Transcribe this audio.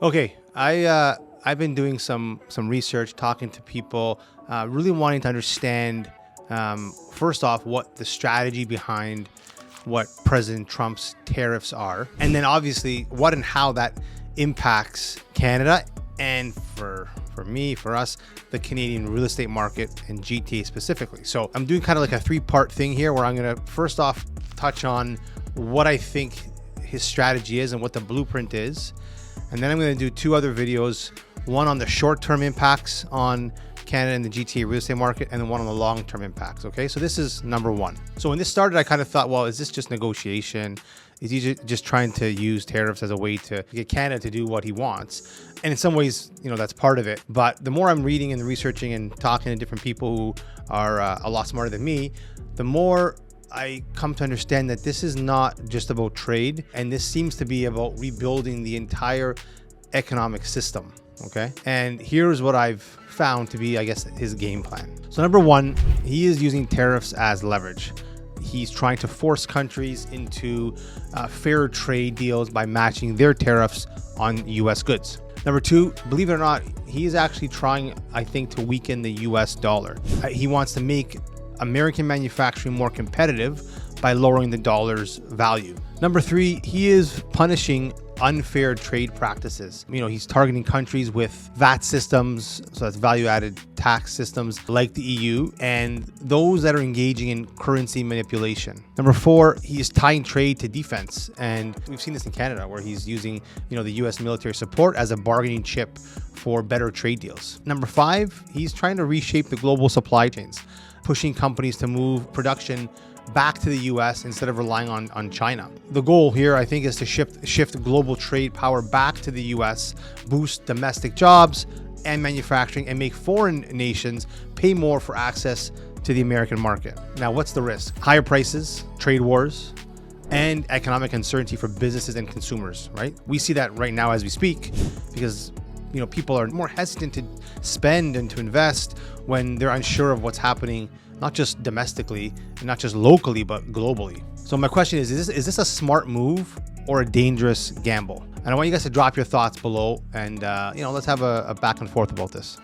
Okay, I've been doing some research, talking to people, really wanting to understand first off what the strategy behind what President Trump's tariffs are, and then obviously what and how that impacts Canada and for us, the Canadian real estate market and GTA specifically. So I'm doing kind of like a three-part thing here where I'm gonna first off touch on what I think his strategy is and what the blueprint is. And then I'm going to do two other videos, one on the short-term impacts on Canada and the GTA real estate market, and then one on the long-term impacts. Okay, so this is number one. So when this started, I kind of thought, well, is this just negotiation? Is he just trying to use tariffs as a way to get Canada to do what he wants? And in some ways, that's part of it. But the more I'm reading and researching and talking to different people who are a lot smarter than me, the more I come to understand that this is not just about trade, and this seems to be about rebuilding the entire economic system. Okay. And here's what I've found to be, I guess, his game plan. So number one, he is using tariffs as leverage. He's trying to force countries into fair trade deals by matching their tariffs on US goods. Number two, believe it or not, he is actually trying, I think, to weaken the US dollar. He wants to make American manufacturing more competitive by lowering the dollar's value. Number three, he is punishing unfair trade practices. He's targeting countries with VAT systems, so that's value-added tax systems like the EU, and those that are engaging in currency manipulation. Number four, he is tying trade to defense, and we've seen this in Canada where he's using, the US military support as a bargaining chip for better trade deals. Number five, he's trying to reshape the global supply chains, pushing companies to move production back to the US instead of relying on China. The goal here, I think, is to shift global trade power back to the US, boost domestic jobs and manufacturing, and make foreign nations pay more for access to the American market. Now, what's the risk? Higher prices, trade wars, and economic uncertainty for businesses and consumers, right? We see that right now as we speak because people are more hesitant to spend and to invest when they're unsure of what's happening, not just domestically and not just locally, but globally. So my question is this a smart move or a dangerous gamble? And I want you guys to drop your thoughts below, and let's have a back and forth about this.